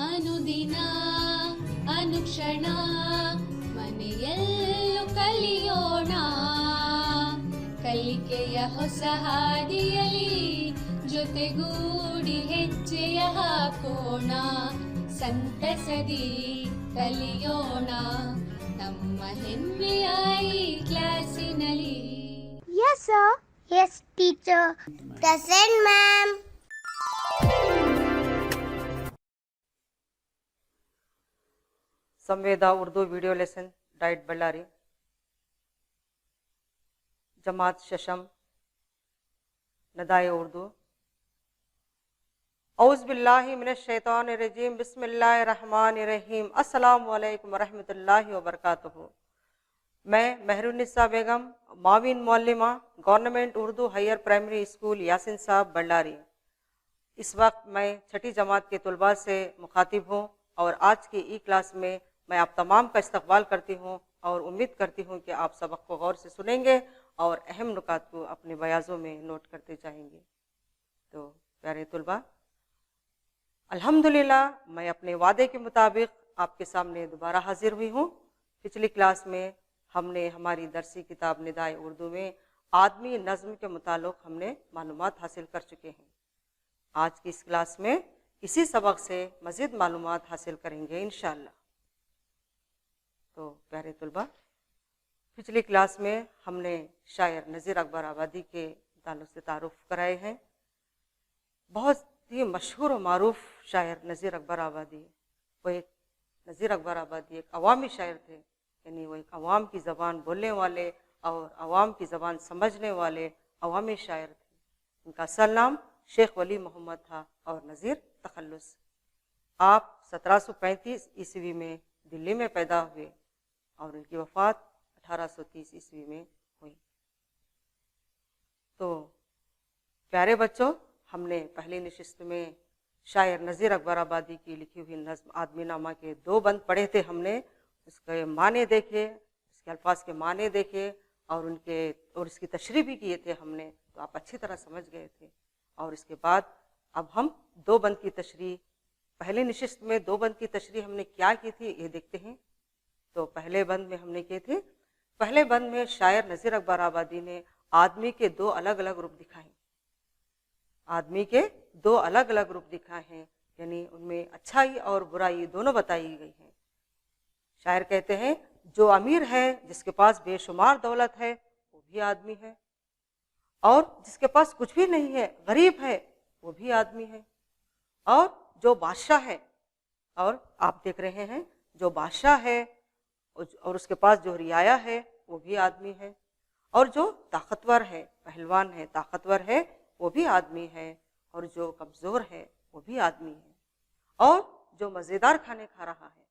ಅನುದಿನ ಅನುಕ್ಷಣ ಮನೆಯಲ್ಲೂ ಕಲಿಯೋಣ, ಕಲಿಕೆಯ ಹೊಸ ಹಾದಿಯಲಿ ಜೊತೆಗೂಡಿ ಹೆಜ್ಜೆಯ ಹಾಕೋಣ, ಸಂತಸದಿ ಕಲಿಯೋಣ ನಮ್ಮ ಹೆಮ್ಮೆಯ ಈ ಕ್ಲಾಸಿನಲ್ಲಿ. Yes, sir. Yes, teacher. Present, ma'am. संवेदा Urdu video lesson DIET Ballari, जमात शशम, नदाए उर्दू। औज़ बिल्लाहि मिनश शैतानिर रजीम, बिस्मिल्लाहिर रहमानिर रहीम। अस्सलामु अलैकुम वरहमतुल्लाहि वबरकातुहू। मैं मेहरुन्निसा बेगम, माविन मौल्लिमा, government Urdu higher primary school Yasin Sahab Ballari. इस वक्त मैं छठी जमात के तलबा से मुखातिब हूँ और आज की ई क्लास में मैं आप तमाम का इस्तकबाल करती हूँ और उम्मीद करती हूँ कि आप सबक को गौर से सुनेंगे और अहम नुकात को अपने बयाज़ों में नोट करते जाएंगे। तो प्यारे तलबा, अल्हम्दुलिल्लाह मैं अपने वादे के मुताबिक आपके सामने दोबारा हाजिर हुई हूँ। पिछली क्लास में हमने हमारी दरसी किताब निदाए उर्दू में आदमी नज़्म के मुताल्लिक़ हमने मालूमात हासिल कर चुके हैं। आज की इस क्लास में इसी सबक से मज़ीद मालूमात हासिल करेंगे इंशाअल्लाह। तो प्यारे तलबा, पिछली क्लास में हमने शायर नज़ीर अकबर आबादी के ताल्लुक़ से तारुफ़ कराए हैं। बहुत ही मशहूर और मारूफ शायर नज़ीर अकबर आबादी, वो एक नज़ीर अकबर आबादी एक अवामी शायर थे, यानी वो एक अवाम की ज़बान बोलने वाले और अवाम की ज़बान समझने वाले अवामी शायर थे। उनका असल नाम शेख वली मोहम्मद था और नज़ीर तखल्लुस। आप 1735 ईस्वी में दिल्ली में पैदा हुए और उनकी वफ़ात 1830 ईस्वी में हुई। तो प्यारे बच्चों, हमने पहली नशिस्त में शायर नज़ीर अकबर आबादी की लिखी हुई नज़्म आदमी नामा के 2 बंद पढ़े थे हमने। उसके माने देखे, इसके अल्फाज के माने देखे और इसकी तशरीह भी किए थे हमने, तो आप अच्छी तरह समझ गए थे। और इसके बाद अब हम 2 बंद की तशरीह, पहले नशिस्त में 2 बंद की तशरीह हमने क्या की थी ये देखते हैं। तो पहले बंद में हमने किए थे, पहले बंद में शायर नज़ीर अकबर आबादी ने आदमी के 2 अलग अलग रूप दिखाए। आदमी के 2 अलग अलग रूप दिखाए हैं, यानी उनमें अच्छाई और बुराई दोनों बताई गई हैं। शायर कहते हैं जो अमीर है, जिसके पास बेशुमार दौलत है, वो भी आदमी है, और जिसके पास कुछ भी नहीं है, गरीब है, वो भी आदमी है। और जो बादशाह है, और आप देख रहे हैं जो बादशाह है और उसके पास जो रियाया है वो भी आदमी है, और जो ताकतवर है, पहलवान है, ताकतवर है, वो भी आदमी है, और जो कमज़ोर है वो भी आदमी है, और जो मज़ेदार खाने खा रहा है,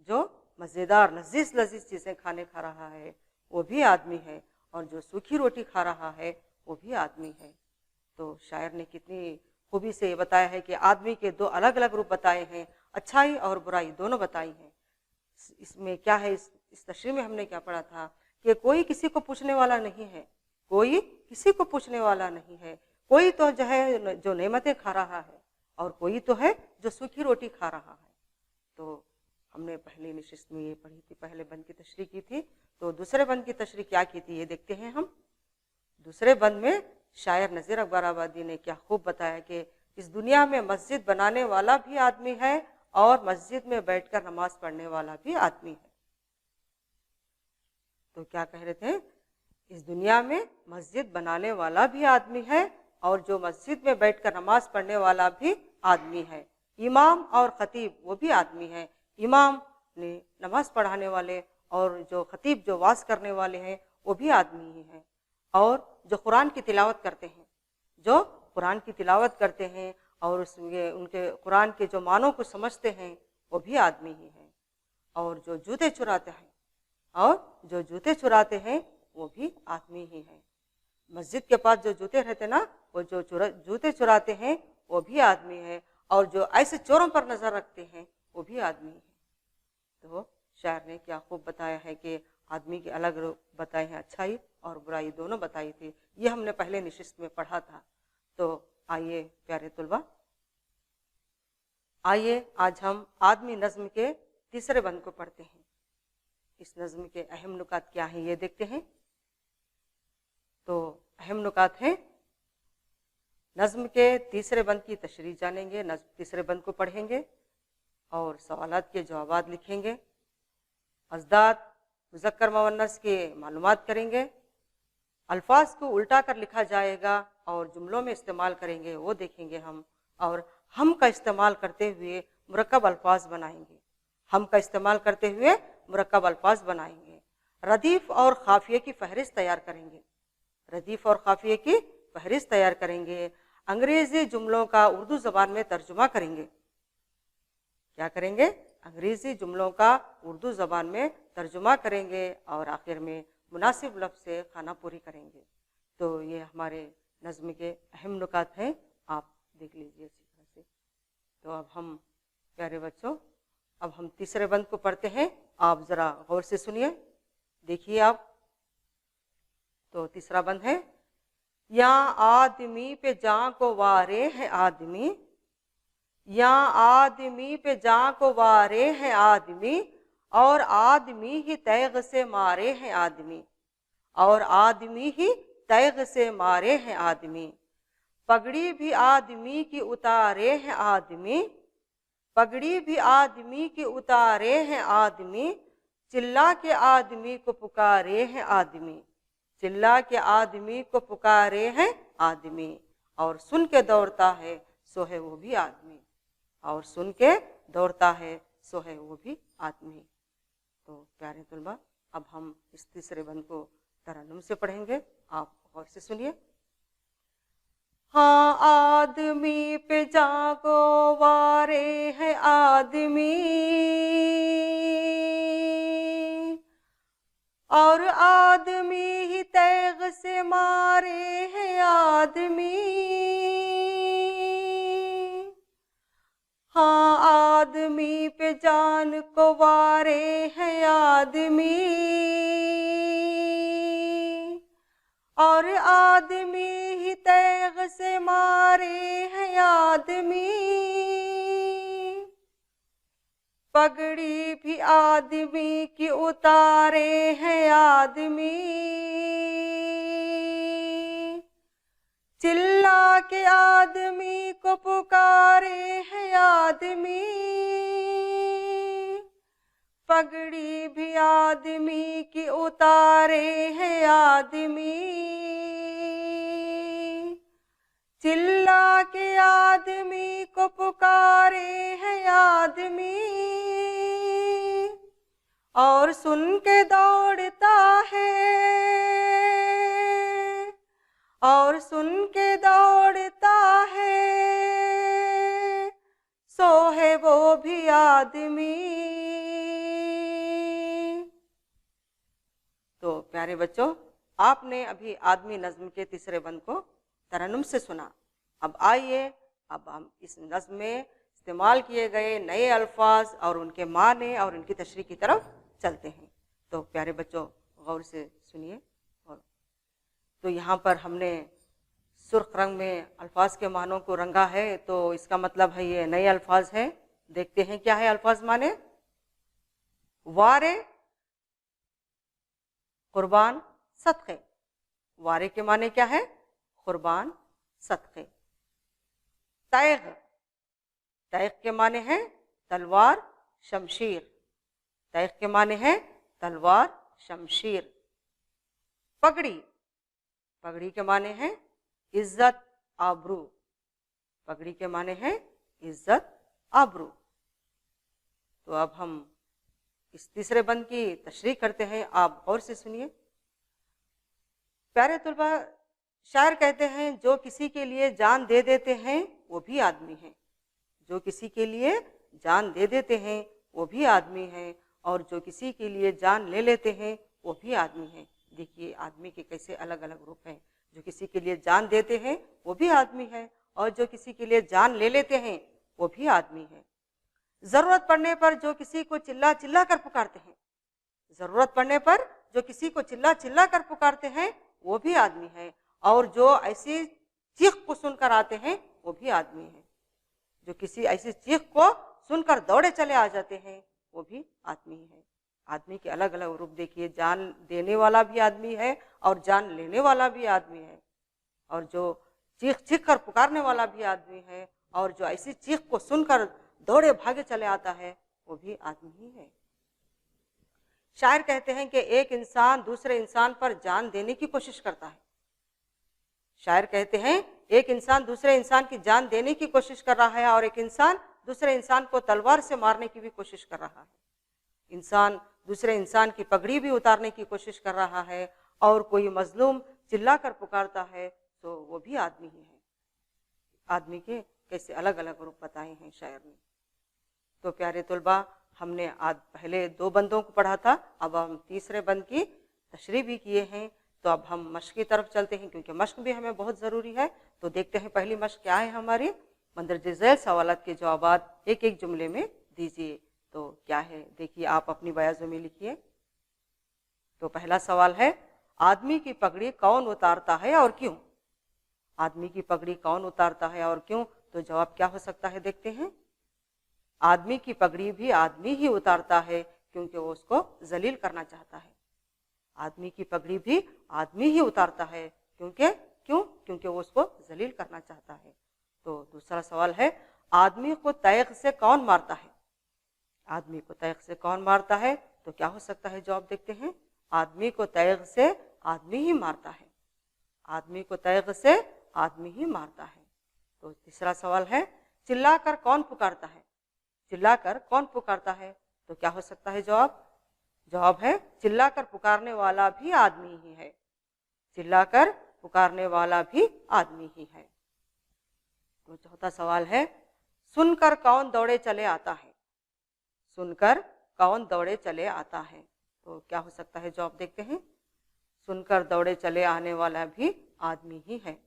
जो मज़ेदार लजीज़ चीज़ें खाने खा रहा है वो भी आदमी है, और जो सूखी रोटी खा रहा है वो भी आदमी है। तो शायर ने कितनी खूबी से ये बताया है कि आदमी के 2 अलग अलग रूप बताए हैं, अच्छाई और बुराई दोनों बताई हैं। इसमें क्या है, इस तशरीह में हमने क्या पढ़ा था कि कोई किसी को पूछने वाला नहीं है, कोई किसी को पूछने वाला नहीं है। कोई तो जो है जो नेमतें खा रहा है और कोई तो है जो सूखी रोटी खा रहा है। तो हमने पहली नशिस्त में ये पढ़ी थी, पहले बंद की तशरीह की थी। तो दूसरे बंद की तशरीह क्या की थी ये देखते हैं हम। दूसरे बंद में शायर नज़ीर अकबर आबादी ने क्या खूब बताया कि इस दुनिया में मस्जिद बनाने वाला भी आदमी है और मस्जिद में बैठकर नमाज पढ़ने वाला भी आदमी है। तो क्या कह रहे थे, इस दुनिया में मस्जिद बनाने वाला भी आदमी है और जो मस्जिद में बैठकर नमाज पढ़ने वाला भी आदमी है। इमाम और खतीब वो भी आदमी है। इमाम ने नमाज पढ़ाने वाले और जो खतीब जो वाज करने वाले हैं वो भी आदमी ही हैं, और जो कुरान की तिलावत करते हैं, जो कुरान की तिलावत करते हैं और उनके कुरान के जो मानों को समझते हैं वो भी आदमी ही हैं, और जो जूते चुराते हैं वो भी आदमी ही हैं। मस्जिद के पास जो जूते रहते ना, वो जो जूते चुराते हैं वो भी आदमी है, और जो ऐसे चोरों पर नज़र रखते हैं वो भी आदमी है। तो शायर ने क्या खूब बताया है कि आदमी के अलग रूप बताए हैं, अच्छाई और बुराई दोनों बताई थी। ये हमने पहले नशिस्त में पढ़ा था। तो आइए प्यारे तुलबा, آئیے آج ہم آدمی نظم کے تیسرے بند کو پڑھتے ہیں. اس نظم کے اہم نکات کیا ہیں یہ دیکھتے ہیں. تو اہم نکات ہیں، نظم کے تیسرے بند کی تشریح جانیں گے، نظم تیسرے بند کو پڑھیں گے اور سوالات کے جوابات لکھیں گے، ازداد مذکر مؤنث کے معلومات کریں گے، الفاظ کو الٹا کر لکھا جائے گا اور جملوں میں استعمال کریں گے وہ دیکھیں گے ہم، اور ہم کا استعمال کرتے ہوئے مرکب الفاظ بنائیں گے، ہم کا استعمال کرتے ہوئے مرکب الفاظ بنائیں گے. ردیف اور خافیے کی فہرست تیار کریں گے، ردیف اور خافیے کی فہرست تیار کریں گے، انگریزی جملوں کا اردو زبان میں ترجمہ کریں گے. کیا کریں گے؟ انگریزی جملوں کا اردو زبان میں ترجمہ کریں گے اور آخر میں مناسب لفظ سے خانہ پوری کریں گے. تو یہ ہمارے نظم کے اہم نکات ہیں، آپ دیکھ لیجیے اسی طرح سے. تو اب ہم پیارے بچوں اب ہم تیسرے بند کو پڑھتے ہیں، آپ ذرا غور سے سنیے، دیکھیے آپ. تو تیسرا بند ہے، یا آدمی پہ جاں کو وارے ہے آدمی، یا آدمی پہ جاں کو وارے ہے آدمی، اور آدمی ہی تیغ سے مارے ہیں آدمی، اور آدمی ہی تیغ سے مارے ہیں آدمی. پگڑی بھی آدمی کی اتارے ہیں آدمی، پگڑی بھی آدمی کی اتارے ہیں آدمی، چلا کے آدمی کو پکارے ہیں آدمی، چلا کے آدمی کو پکارے ہیں آدمی، اور سن کے دوڑتا ہے سو ہے وہ بھی آدمی، اور سن کے دوڑتا ہے سو ہے وہ بھی آدمی. تو پیارے طلباء اب ہم اس تیسرے بند کو ترنم سے پڑھیں گے، آپ غور سے سنیے. ہاں آدمی پہ جاں کو وارے ہے آدمی، اور آدمی ہی تیغ سے مارے ہیں آدمی. ہاں آدمی پہ جان کو وارے ہیں آدمی، اور آدمی ہی تیغ سے مارے ہیں آدمی. پگڑی بھی آدمی کی اتارے ہیں آدمی، چلا کے آدمی کو پکارے ہیں آدمی، پگڑی بھی آدمی کی اتارے ہیں آدمی، چلا کے آدمی کو پکارے ہیں آدمی، اور سن کے دوڑتا ہے، اور سن کے دوڑتا ہے سو ہے وہ بھی آدمی. تو پیارے بچوں آپ نے ابھی آدمی نظم کے تیسرے بند کو ترنم سے سنا. اب آئیے اب ہم اس نظم میں استعمال کیے گئے نئے الفاظ اور ان کے معنی اور ان کی تشریح کی طرف چلتے ہیں. تو پیارے بچوں غور سے سنیے. تو یہاں پر ہم نے سرخ رنگ میں الفاظ کے معنوں کو رنگا ہے، تو اس کا مطلب ہے یہ نئے الفاظ ہیں. دیکھتے ہیں کیا ہے الفاظ معنی. وارے قربان صدقے، وارے کے معنی کیا ہے؟ قربان صدقے. تیغ، تیغ کے معنی ہے تلوار شمشیر، تیغ کے معنی ہے تلوار شمشیر. پگڑی، پگڑی کے معنی ہے عزت آبرو، پگڑی کے معنی ہے عزت آبرو. تو اب ہم اس تیسرے بند کی تشریح کرتے ہیں، آپ غور سے سنیے. پیارے طلباء شاعر کہتے ہیں جو کسی کے لیے جان دے دیتے ہیں وہ بھی آدمی ہیں، جو کسی کے لیے جان دے دیتے ہیں وہ بھی آدمی ہیں، اور جو کسی کے لیے جان لے لیتے ہیں وہ بھی آدمی ہیں. دیکھیے آدمی کے کیسے الگ الگ روپ ہیں. جو کسی کے لیے جان دیتے ہیں وہ بھی آدمی ہے، اور جو کسی کے لیے جان لے لیتے ہیں وہ بھی آدمی ہے. ضرورت پڑنے پر جو کسی کو چلا چلا کر پکارتے ہیں، ضرورت پڑنے پر جو کسی کو چلا چلا کر پکارتے ہیں وہ بھی آدمی ہے، اور جو ایسی چیخ کو سن کر آتے ہیں وہ بھی آدمی ہے. जो किसी ऐसी चीख को सुनकर दौड़े चले आ जाते हैं, वो भी आदमी ही है। आदमी के अलग अलग रूप देखिए, जान देने वाला भी आदमी है और जान लेने वाला भी आदमी है, और जो चीख चीख कर पुकारने वाला भी आदमी है, और जो ऐसी चीख को सुनकर दौड़े भागे चले आता है, वो भी आदमी ही है। शायर कहते हैं कि एक इंसान दूसरे इंसान पर जान देने की कोशिश करता है। शायर कहते हैं एक इंसान दूसरे इंसान की जान देने की कोशिश कर रहा है, और एक इंसान दूसरे इंसान को तलवार से मारने की भी कोशिश कर रहा है। इंसान दूसरे इंसान की पगड़ी भी उतारने की कोशिश कर रहा है, और कोई मजलूम चिल्लाकर पुकारता है तो वो भी आदमी ही है। आदमी के कैसे अलग अलग रूप बताए हैं शायर ने। तो प्यारे तुलबा, हमने आज पहले 2 बंदों को पढ़ा था, अब हम तीसरे बंद की तशरीह भी किए हैं। तो अब हम मश्क की तरफ चलते हैं, क्योंकि मश्क भी हमें बहुत ज़रूरी है। तो देखते हैं पहली मश्क क्या है हमारी। मंदरजे झैल सवालात के जवाबात एक एक जुमले में दीजिए। तो क्या है देखिए, आप अपनी बयाज़ों में लिखिए। तो पहला सवाल है, आदमी की पगड़ी कौन उतारता है और क्यों? आदमी की पगड़ी कौन उतारता है और क्यों? तो जवाब क्या हो सकता है देखते हैं। आदमी की पगड़ी भी आदमी ही उतारता है, क्योंकि वो उसको जलील करना चाहता है। आदमी की पगड़ी भी आदमी ही उतारता है, क्योंकि वो उसको जलील करना चाहता है। तो दूसरा सवाल है, आदमी को तैग से कौन मारता है? आदमी को तैग से कौन मारता है? तो क्या हो सकता है जवाब देखते हैं। आदमी को तैग से आदमी ही मारता है। आदमी को तैग से आदमी ही मारता है। तो तीसरा सवाल है, चिल्लाकर कौन पुकारता है? चिल्लाकर कौन पुकारता है? तो क्या हो सकता है जवाब। जवाब है, चिल्लाकर पुकारने वाला भी आदमी ही है। चिल्लाकर पुकारने वाला भी आदमी ही है। तो चौथा सवाल है, सुनकर कौन दौड़े चले आता है? सुनकर कौन दौड़े चले आता है? तो क्या हो सकता है जवाब देखते हैं। सुनकर दौड़े चले आने वाला भी आदमी ही है।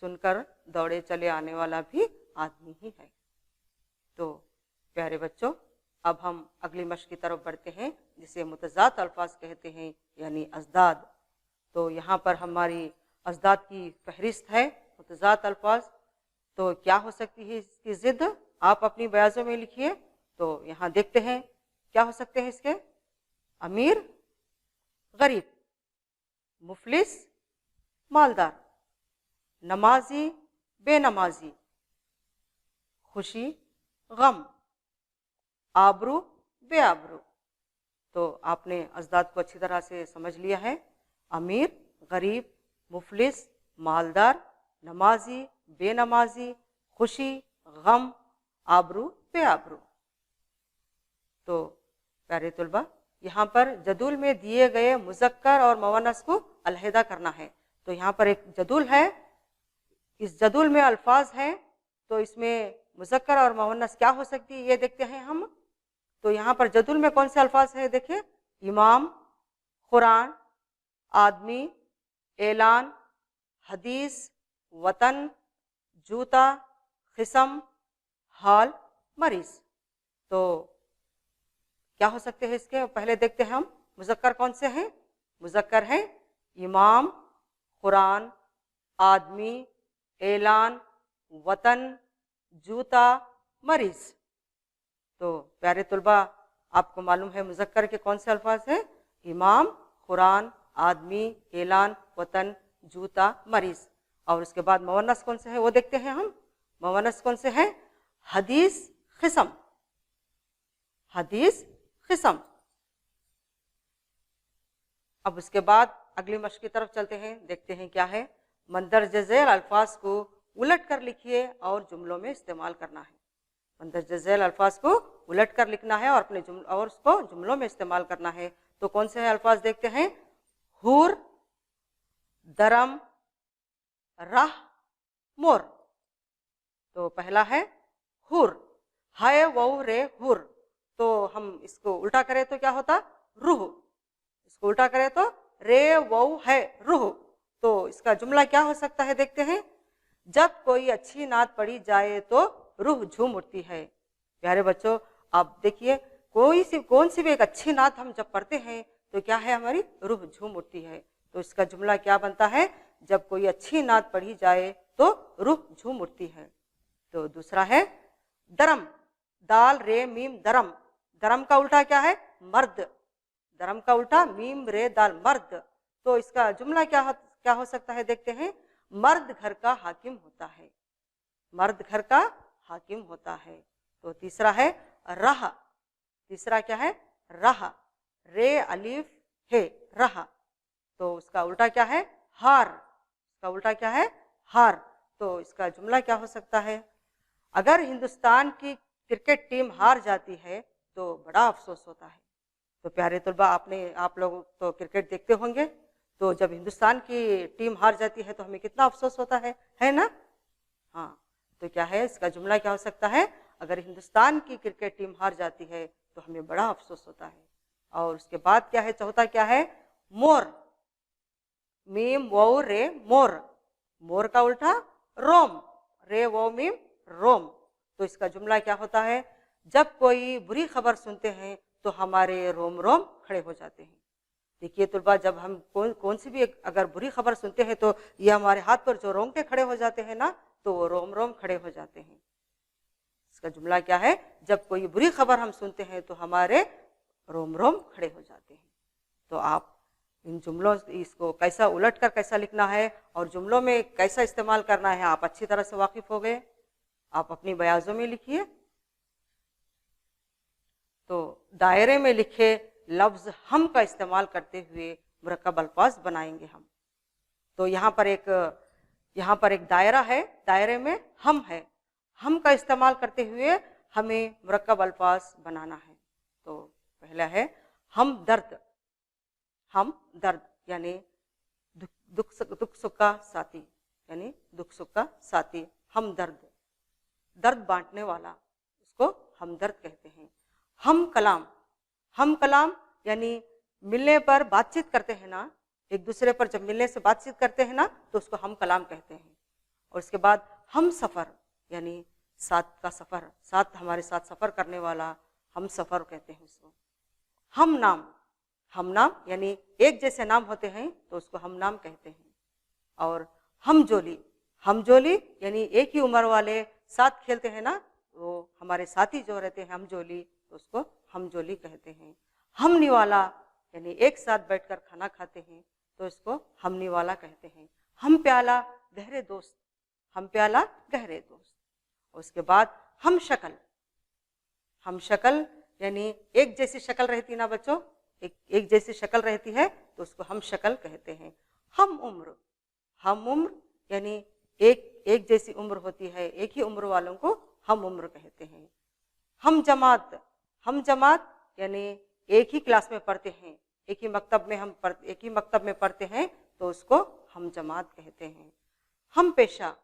सुनकर दौड़े चले आने वाला भी आदमी ही है। तो प्यारे बच्चों, अब हम अगली मश्क की तरफ बढ़ते हैं, जिसे मुतज़ाद अल्फाज कहते हैं, यानी अज़दाद। तो यहाँ पर हमारी अज़दाद की फहरिस्त है, मुतज़ाद अल्फाज। तो क्या हो सकती है इसकी ज़िद? आप अपनी बयाज़ों में लिखिए। तो यहाँ देखते हैं क्या हो सकते हैं इसके। अमीर गरीब, मुफलिस मालदार, नमाजी बेनमाजी, खुशी गम, आबरू बेआबरू। तो आपने अज़दाद को अच्छी तरह से समझ लिया है। अमीर, गरीब, मुफलिस, मालदार, नमाजी, बेनमाजी, खुशी, गम, आबरू बेआबरू। तो प्यारे तुलबा, यहाँ पर जदूल में दिए गए मुज़क्कर और मुअन्नस को अलहदा करना है। तो यहाँ पर एक जदूल है, इस जदूल में अल्फाज हैं, तो इसमें मुज़क्कर और मुअन्नस क्या हो सकती है ये देखते हैं हम। तो यहाँ पर जदूल में कौन से अल्फाज हैं देखिए। इमाम, कुरान, आदमी, ऐलान, हदीस, वतन, जूता, खिसम, हाल, मरीज। तो क्या हो सकते हैं इसके, पहले देखते हैं हम। मुज़क्कर कौन से हैं? मुज़क्कर हैं इमाम, कुरान, आदमी, ऐलान, वतन, जूता, मरीज। तो प्यारे तुलबा, आपको मालूम है मुज़क्कर के कौन से अल्फाज हैं। इमाम, कुरान, आदमी, ऐलान, वतन, जूता, मरीज। और उसके बाद मुअन्नस कौन से हैं वो देखते हैं हम। मुअन्नस कौन से हैं? हदीस, खिसम। हदीस, खिसम। अब उसके बाद अगली मश्क की तरफ चलते हैं, देखते हैं क्या है। मंदरजे झैल अल्फाज को उलट कर लिखिए और जुमलों में इस्तेमाल करना है। मंदरजे झैल अल्फाज को उलट कर लिखना है और उसको जुमलों में इस्तेमाल करना है। तो कौन से अल्फाज देखते हैं। हूर, दरम, राह, मोर। तो पहला है हुर, हाय वो रे हुर। तो हम इसको उल्टा करें तो क्या होता। रूह। इसको उल्टा करें तो रे वो है रूह। तो इसका जुमला क्या हो सकता है देखते हैं। जब कोई अच्छी नात पढ़ी जाए तो रूह झूम उठती है। प्यारे बच्चों, आप देखिए, कौन सी भी एक अच्छी नात हम जब पढ़ते हैं तो क्या है, हमारी रूह झूम उठती है। तो इसका जुमला क्या बनता है। जब कोई अच्छी नात पढ़ी जाए तो रूह झूम उठती है। तो दूसरा है दरम, दाल रे मीम दरम, दरम का उल्टा क्या है? मर्द, दरम का उल्टा मीम रे दाल मर्द। तो इसका जुमला क्या हो सकता है? देखते हैं, मर्द घर का हाकिम होता है, मर्द घर का हाकिम होता है। तो तीसरा है रह, तीसरा क्या है? रह, रे अलिफ है रह, तो उसका उल्टा क्या है? हार, इसका उल्टा क्या है? हार। तो इसका जुमला क्या हो सकता है? अगर हिंदुस्तान की क्रिकेट टीम हार जाती है तो बड़ा अफसोस होता है। तो प्यारे तलबा, आप लोग तो क्रिकेट देखते होंगे, तो जब हिंदुस्तान की टीम हार जाती है तो हमें कितना अफसोस होता है ना? हाँ, तो क्या है इसका जुमला क्या हो सकता है? अगर हिंदुस्तान की क्रिकेट टीम हार जाती है तो हमें बड़ा अफसोस होता है। और उसके बाद क्या है? चौथा क्या है? मोर, मीम वो रे मोर, मोर का उल्टा रोम, रे वो मीम रोम। तो इसका जुमला क्या होता है? जब कोई बुरी खबर सुनते हैं तो हमारे रोम रोम खड़े हो जाते हैं। देखिए तलबा, जब हम कौन सी भी अगर बुरी खबर सुनते हैं तो ये हमारे हाथ पर जो रोंगटे खड़े हो जाते हैं ना, तो वो रोम रोम खड़े हो जाते हैं। इसका जुमला क्या है? जब कोई बुरी खबर हम सुनते हैं तो हमारे रोम रोम खड़े हो जाते हैं। तो आप इन जुमलों, इसको कैसा उलट कर कैसा लिखना है और जुमलों में कैसा इस्तेमाल करना है, आप अच्छी तरह से वाकिफ हो गए। आप अपनी बयाजों में लिखिए। तो दायरे में लिखे लफ्ज हम का इस्तेमाल करते हुए मुरक्कब अल्फाज बनाएंगे हम। तो यहाँ पर एक दायरा है, दायरे में हम है, हम का इस्तेमाल करते हुए हमें मुरक्कब अल्फाज बनाना है। तो पहला है हम दर्द, हम दर्द यानी दुख सुख का साथी, यानी दुख सुख का साथी, हम दर्द, दर्द बांटने वाला, उसको हम दर्द कहते हैं। हम कलाम, हम कलाम यानी मिलने पर बातचीत करते हैं ना, एक दूसरे पर जब मिलने से बातचीत करते हैं ना, तो उसको हम कलाम कहते हैं। और उसके बाद हम सफ़र यानी साथ का सफ़र, साथ हमारे साथ सफ़र करने वाला, हम सफ़र कहते हैं उसको। हम नाम, हम नाम यानी एक जैसे नाम होते हैं तो उसको हम नाम कहते हैं। और हम जोली, हम जोली यानी एक ही उम्र वाले साथ खेलते हैं ना, वो हमारे साथी जो रहते हैं हम जोली, तो उसको हम जोली कहते हैं। हम निवाला यानी एक साथ बैठकर खाना खाते हैं तो इसको हम निवाला कहते हैं। हम प्याला गहरे दोस्त, हम प्याला गहरे दोस्त। उसके बाद हम शक्ल, हम शक्ल यानी एक जैसी शक्ल रहती ना बच्चों, एक जैसी शक्ल रहती है तो उसको हम शक्ल कहते हैं। हम उम्र, हम उम्र यानी एक जैसी उम्र होती है, एक ही उम्र वालों को हम उम्र कहते हैं। हम जमात, हम जमात यानी एक ही क्लास में पढ़ते हैं, एक ही मकतब में पढ़ते हैं तो उसको हम जमात कहते हैं। हम पेशा,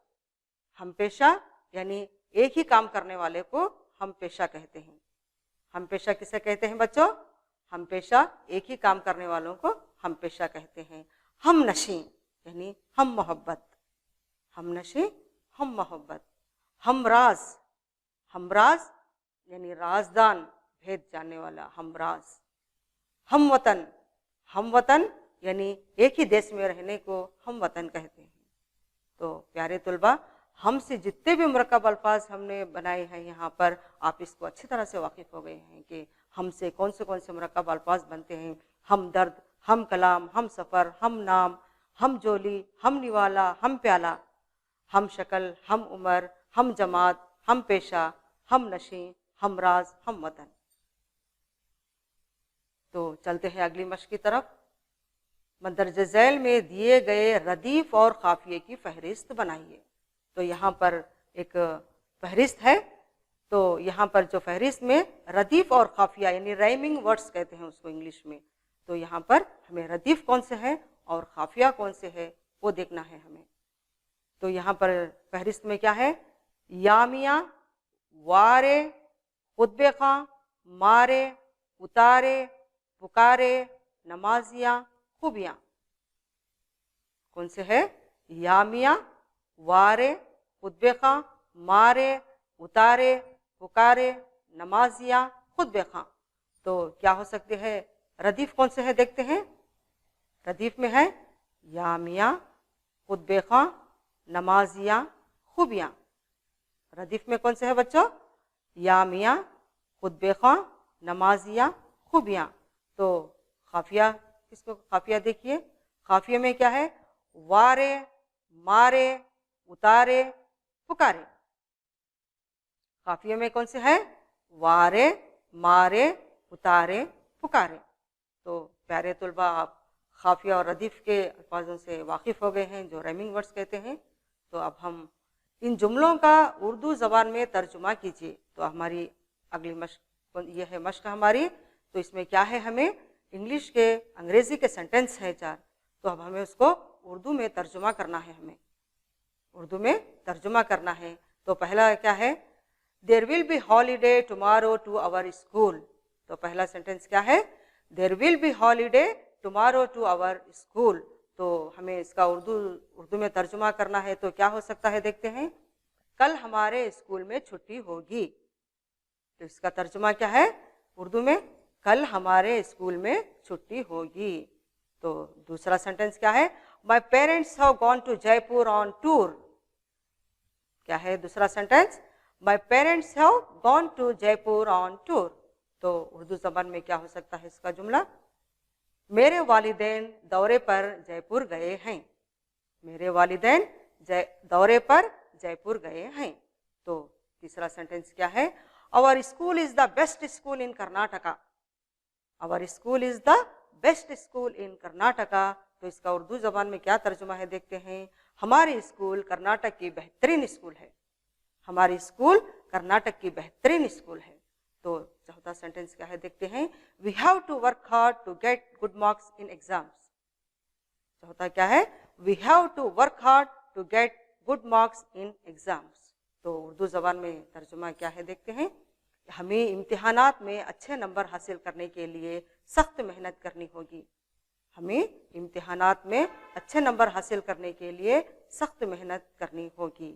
हम पेशा यानी एक ही काम करने वाले को हम पेशा कहते हैं। हम पेशा किसे कहते हैं बच्चों? हम पेशा एक ही काम करने वालों को हम पेशा कहते हैं। हम नशी यानी हम मोहब्बत, हम नशी हम मोहब्बत। हम राज, हम राज यानी राजदान, भेद जानने वाला, हम राज। हम वतन, हम वतन यानी एक ही देश में रहने को हम वतन कहते हैं। तो प्यारे तलबा, हमसे जितने भी मुरक्कब अल्फाज हमने बनाए हैं यहाँ पर, आप इसको अच्छी तरह से वाकिफ हो गए हैं कि हमसे कौन से मुरक्कब अल्फाज बनते हैं। हम दर्द, हम कलाम, हम सफ़र, हम नाम, हम जोली, हम निवाला, हम प्याला, हम शक्ल, हम उम्र, हम जमात, हम पेशा, हम नशी, हम राज, हम वतन। तो चलते हैं अगली मश्क की तरफ। मंदरजे झैल में दिए गए रदीफ और काफिये की फहरिस्त बनाइए। तो यहाँ पर एक फहरिस्त है, तो यहाँ पर जो फहरिस्त में रदीफ और काफिया यानी राइमिंग वर्ड्स कहते हैं उसको इंग्लिश में, तो यहाँ पर हमें रदीफ कौन से है और काफिया कौन से है वो देखना है हमें। तो यहाँ पर फहरिस्त में क्या है? यामिया, वारे, खुतबे खां, मारे, उतारे, पुकारे, नमाजियाँ, खूबियाँ। कौन से है? यामिया, वारे, खुतबे खां, मारे, उतारे, पुकारे, नमाजियाँ, खुतबे खां। तो क्या हो सकते हैं? रदीफ कौन से है देखते हैं। रदीफ में है यामिया, खुतबे खां, नमाजियाँ, खूबियाँ। रदीफ में कौन से है बच्चों? या मियाँ, खुतबे ख्वां, नमाजिया, खूबियाँ। तो काफिया, किसको काफिया देखिए, काफिया में क्या है, वारे, मारे, उतारे, पुकारे। काफिया में कौन से है, वारे, मारे, उतारे, पुकारे। तो प्यारे तुलबा, आप काफिया और रदीफ के अल्फाजों से वाकिफ हो गए हैं, जो राइमिंग वर्ड्स कहते हैं। तो अब हम इन जुमलों का उर्दू ज़बान में तर्जुमा कीजिए। तो हमारी अगली मश्क ये है, मश्क हमारी। तो इसमें क्या है, हमें इंग्लिश के, अंग्रेज़ी के सेंटेंस है 4, तो अब हमें उसको उर्दू में तर्जुमा करना है, हमें उर्दू में तर्जुमा करना है। तो पहला क्या है, there will be holiday tomorrow to our school. तो पहला सेंटेंस क्या है, there will be holiday tomorrow to our school. तो हमें इसका उर्दू में तर्जुमा करना है। तो क्या हो सकता है, देखते हैं, कल हमारे स्कूल में छुट्टी होगी। तो इसका तर्जुमा क्या है उर्दू में, कल हमारे स्कूल में छुट्टी होगी। तो दूसरा सेंटेंस क्या है, my parents have gone to Jaipur on tour. क्या है दूसरा sentence, my parents have gone to Jaipur on tour. तो उर्दू जबान में क्या हो सकता है इसका जुमला, मेरे वालिदैन दौरे पर जयपुर गए हैं। मेरे वालिदैन दौरे पर जयपुर गए हैं। तो तीसरा सेंटेंस क्या है, our school is the best school in Karnataka. Our school is the best school in Karnataka. तो इसका उर्दू जबान में क्या तर्जुमा है, देखते हैं, हमारी स्कूल कर्नाटक की बेहतरीन स्कूल है। हमारी स्कूल कर्नाटक की बेहतरीन स्कूल है। तो चौथा सेंटेंस क्या है, देखते हैं, we have to work hard to get good marks in exams. चौथा क्या है, we have to work hard to get good marks in exams. तो उर्दू जबान में तर्जुमा क्या है, देखते हैं, हमें इम्तिहानात में अच्छे नंबर हासिल करने के लिए सख्त मेहनत करनी होगी। हमें इम्तिहानात में अच्छे नंबर हासिल करने के लिए सख्त मेहनत करनी होगी।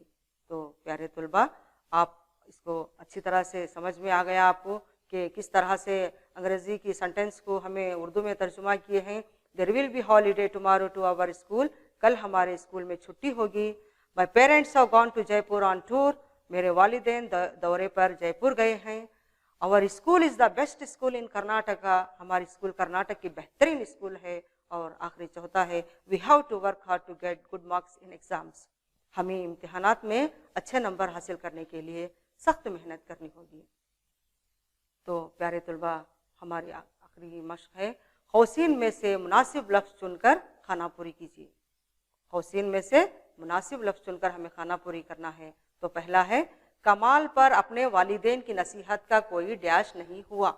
तो प्यारे तुलबा, आप इसको अच्छी तरह से समझ में आ गया आपको कि किस तरह से अंग्रेज़ी की सेंटेंस को हमें उर्दू में तर्जुमा किए हैं। There will be holiday tomorrow to our school, कल हमारे स्कूल में छुट्टी होगी। My parents have gone to Jaipur on tour, मेरे वालिदैन दौरे पर जयपुर गए हैं। Our school is the best school in Karnataka, हमारी स्कूल कर्नाटक की बेहतरीन स्कूल है। और आखिरी चौथा है, we have to work hard to get good marks in exams, हमें इम्तिहानात में अच्छे नंबर हासिल करने के लिए सख्त मेहनत करनी होगी। तो प्यारे तुलबा, हमारी आखिरी मश्क है, कौसीन में से मुनासिब लफ्ज़ चुनकर खाना पूरी कीजिए। कौसीन में से मुनासिब लफ्ज़ चुनकर हमें खाना पूरी करना है। तो पहला है, कमाल पर अपने वालिदैन की नसीहत का कोई डैश नहीं हुआ।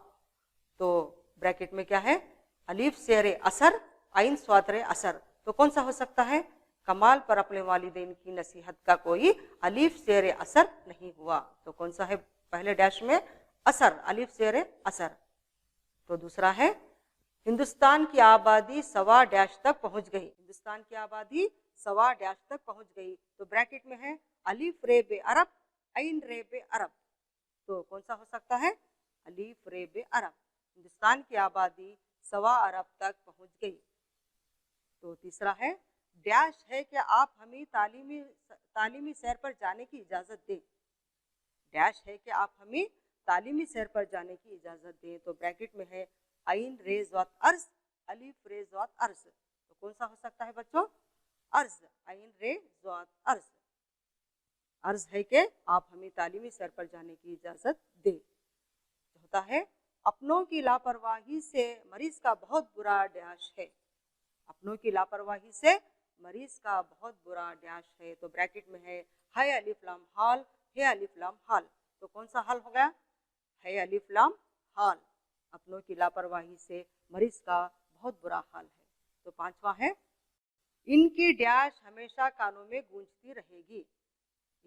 तो ब्रैकेट में क्या है, अलीफ शेर असर, आइन स्वातरे असर। तो कौन सा हो सकता है, कमाल पर अपने वालिदैन की नसीहत का कोई अलीफ शेर असर नहीं हुआ। तो कौन सा है पहले डैश में, असर, अलीफ शेर असर। तो दूसरा है, हिंदुस्तान की आबादी सवा डैश तक पहुंच गई। हिंदुस्तान की आबादी सवा डैश तक पहुंच गई। तो ब्रैकेट में है अलीफ रे बे अरब, आइन रे बे अरब। तो कौन सा हो सकता है, अलीफ रे बे अरब, हिंदुस्तान की आबादी सवा अरब तक पहुंच गई। तो तीसरा है, डैश है कि आप हमें तालीमी सैर पर जाने की इजाज़त दें। डैश है कि आप हमें तालीमी सैर पर जाने की इजाज़त दें। तो ब्रैकेट में है आइन रेज वात अर्ज, अलीफ रेज वात अर्ज। तो कौन सा हो सकता है बच्चों, अर्ज, आइन रेज वात अर्ज। अर्ज है कि आप हमें तालीमी सैर पर जाने की इजाज़त दें। होता है, अपनों की लापरवाही से मरीज का बहुत बुरा डैश है। अपनों की लापरवाही से मरीज का बहुत बुरा डैश है। तो ब्रैकेट में है अलिफ लाम हाल, है अलिफ लाम हाल। तो कौन सा हाल हो गया, है अलिफ लाम हाल, अपनों की लापरवाही से मरीज का बहुत बुरा हाल है। तो पांचवा है, इनकी डैश हमेशा कानों में गूंजती रहेगी।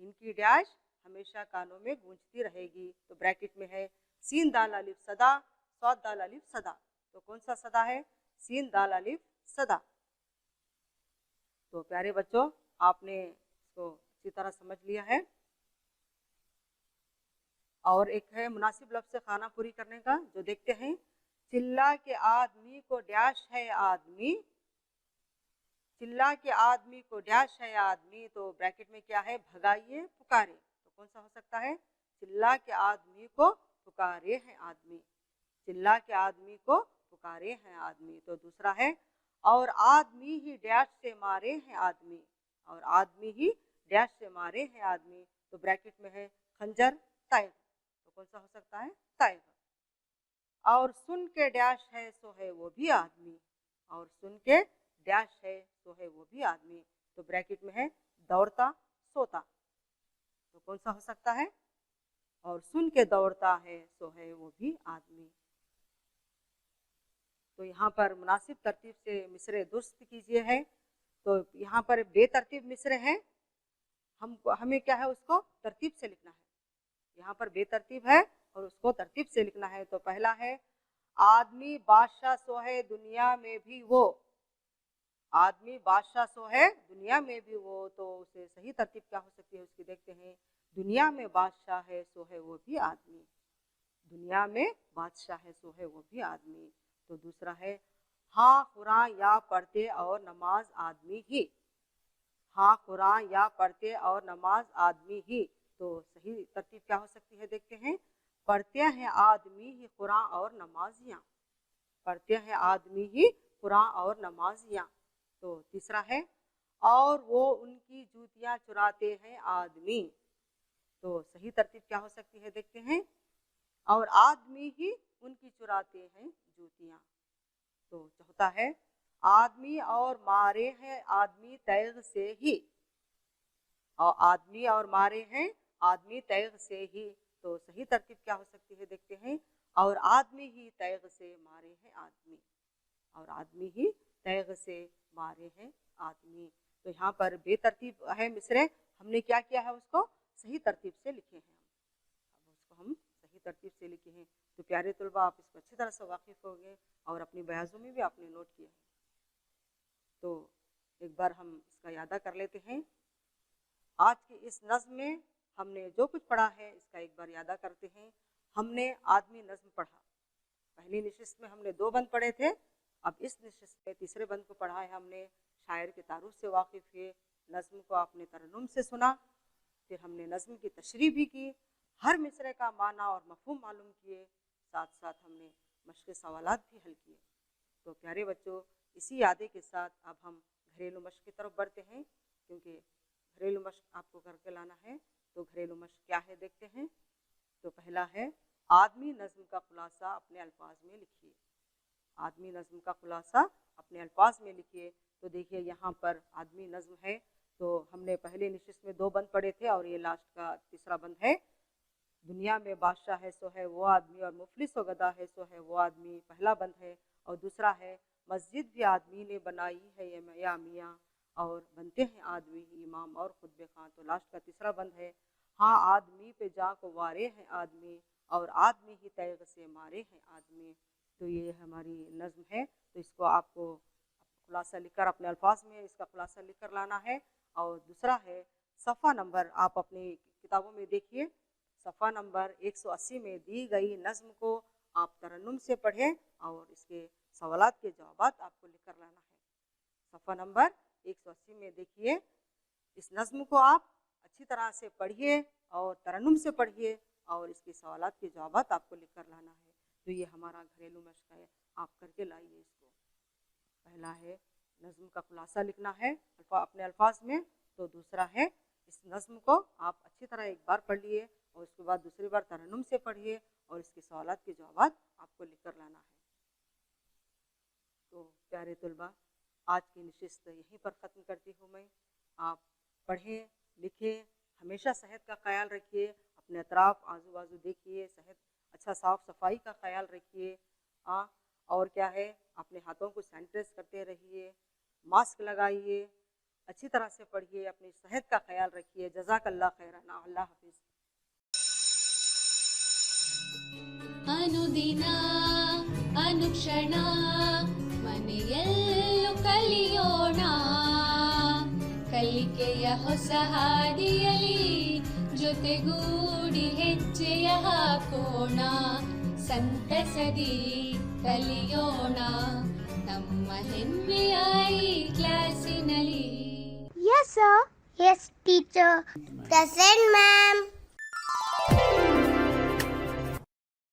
इनकी डैश हमेशा कानों में गूंजती रहेगी। तो ब्रैकेट में है सीन दाल अलिफ सदा, सौद दाल अलिफ सदा। तो कौन सा सदा है, सीन दाल अलिफ सदा। तो प्यारे बच्चों, आपने इसको अच्छी तरह समझ लिया है। और एक है मुनासिब लफ्ज़ से खाना पूरी करने का, जो देखते हैं, चिल्ला के आदमी को डैश है आदमी, चिल्ला के आदमी को डैश है आदमी। तो ब्रैकेट में क्या है, भगाइए पुकारे। तो कौन सा हो सकता है, चिल्ला के आदमी को पुकारे हैं आदमी, चिल्ला के आदमी को पुकारे हैं आदमी। तो दूसरा है और आदमी ही डैश से मारे हैं आदमी, और आदमी ही डैश से मारे हैं आदमी। तो ब्रैकेट में है खंजर तैग, तो कौन सा हो सकता है? तैग। और सुन के डैश है सो है वो भी आदमी, और सुन के डैश है सो है वो भी आदमी। तो ब्रैकेट में है दौड़ता सोता, तो कौन सा हो सकता है? और सुन के दौड़ता है सो है वो भी आदमी। तो यहाँ पर मुनासिब तरतीब से मिसरे दुरुस्त कीजिए है। तो यहाँ पर बेतरतीब मिसरे हैं, हमें क्या है उसको तरतीब से लिखना है। यहाँ पर बेतरतीब है और उसको तरतीब से लिखना है। तो पहला है आदमी बादशाह सो है दुनिया में भी वो, आदमी बादशाह सो है दुनिया में भी वो। तो उसे सही तरतीब क्या हो सकती है उसकी देखते हैं। दुनिया में बादशाह है सो है वो भी आदमी, दुनिया में बादशाह है सो है वो भी आदमी। तो दूसरा है हाँ कुरान या पढ़ते और नमाज आदमी ही, हाँ कुरान या पढ़ते और नमाज आदमी ही। तो सही तरतीब क्या हो सकती है देखते हैं। पढ़ते हैं आदमी ही कुरान और नमाजियाँ, पढ़ते हैं आदमी ही कुरान और नमाजियाँ। तो तीसरा है और वो उनकी जूतियाँ चुराते हैं आदमी। तो सही तरतीब क्या हो सकती है देखते हैं। और आदमी ही उनकी चुराते हैं जूतियाँ। तो चौथा है आदमी और मारे हैं आदमी तैग से ही, और आदमी और मारे हैं आदमी तैग से ही। तो सही तरतीब क्या हो सकती है देखते हैं। और आदमी ही तैग से मारे हैं आदमी, और आदमी ही तैग से मारे हैं आदमी। तो यहाँ पर बेतरतीब है मिसरे, हमने क्या किया है उसको सही तरतीब से लिखे हैं। अब उसको हम सही तरतीब से लिखे हैं। तो प्यारे तलबा आप इसको अच्छी तरह से वाकिफ़ हो गए और अपनी बयाज़ों में भी आपने नोट किया है। तो एक बार हम इसका यादा कर लेते हैं। आज की इस नज़्म में हमने जो कुछ पढ़ा है इसका एक बार यादा करते हैं। हमने आदमी नज़्म पढ़ा, पहली नशिस्त में हमने 2 बंद पढ़े थे। अब इस नशिस्त में तीसरे बंद को पढ़ा है हमने। शायर के तारुफ से वाकिफ़ हुए, नज़्म को आपने तरन्नुम से सुना, फिर हमने नज़्म की तशरीह भी की, हर मिसरे का माना और मफ़हूम मालूम किए, साथ साथ हमने मश्क़ सवालात भी हल किए। तो प्यारे बच्चों इसी यादे के साथ अब हम घरेलू मश्क़ की तरफ बढ़ते हैं, क्योंकि घरेलू मश्क़ आपको करके लाना है। तो घरेलू मश्क़ क्या है देखते हैं। तो पहला है आदमी नज़्म का खुलासा अपने अल्फाज में लिखिए, आदमी नज़्म का खुलासा अपने अल्फाज में लिखिए। तो देखिए यहाँ पर आदमी नज़्म है। तो हमने पहले नशिस्त में 2 बंद पढ़े थे और ये लास्ट का तीसरा बंद है। दुनिया में बादशाह है सो है वो आदमी, और मुफलिस व गदा है सो है वो आदमी, पहला बंद है। और दूसरा है मस्जिद भी आदमी ने बनाई है या मियाँ, और बनते हैं आदमी ही इमाम और खुतबे खां। तो लास्ट का तीसरा बंद है हाँ आदमी पे जा को वारे हैं आदमी, और आदमी ही तैग से मारे हैं आदमी। तो ये हमारी नज़्म है। तो इसको आपको खुलासा लिखकर अपने अल्फाज में इसका खुलासा लिखकर लाना है। और दूसरा है सफ़ा नंबर, आप अपनी किताबों में देखिए, सफ़ा नंबर 180 में दी गई नज़्म को आप तरन्नुम से पढ़ें और इसके सवालात के जवाबात आपको लिखकर लाना है। सफ़ा नंबर 180 में देखिए, इस नज़्म को आप अच्छी तरह से पढ़िए और तरन्नुम से पढ़िए और इसके सवालात के जवाबात आपको लिखकर लाना है। तो ये हमारा घरेलू मश्क़ है, आप करके लाइए इसको। पहला है नज़्म का खुलासा लिखना है अपने अल्फाज में। तो दूसरा है इस नज़्म को आप अच्छी तरह एक बार पढ़ लिए और उसके बाद दूसरी बार तरन्नुम से पढ़िए और इसके सवालात के जवाबात आपको लिखकर लाना है। तो प्यारे तलबा आज की नशिस्त यहीं पर ख़त्म करती हूँ मैं। आप पढ़ें लिखें, हमेशा सेहत का ख्याल रखिए, अपने अतराफ़ आजू बाजू देखिए, सेहत अच्छा साफ़ सफाई का ख्याल रखिए। और क्या है अपने हाथों को सैनिटाइज करते रहिए, मास्क लगाइए, अच्छी तरह से पढ़िए, अपनी सेहत का ख्याल रखिए। जज़ाकल्लाह खैरन, अल्लाह हाफिज़। ಅನುದಿನ ಅನುಕ್ಷಣ ಮನೆಯಲ್ಲೂ ಕಲಿಯೋಣ, ಕಲಿಕೆಯ ಹೊಸ ಹಾದಿಯಲಿ ಜೊತೆಗೂಡಿ ಹೆಜ್ಜೆಯ ಹಾಕೋಣ, ಸಂತಸದಿ ಕಲಿಯೋಣ ನಮ್ಮ ಹೆಮ್ಮೆಯ ಈ ಕ್ಲಾಸಿನಲ್ಲಿ. Yes, sir. Yes, teacher. Present, ma'am.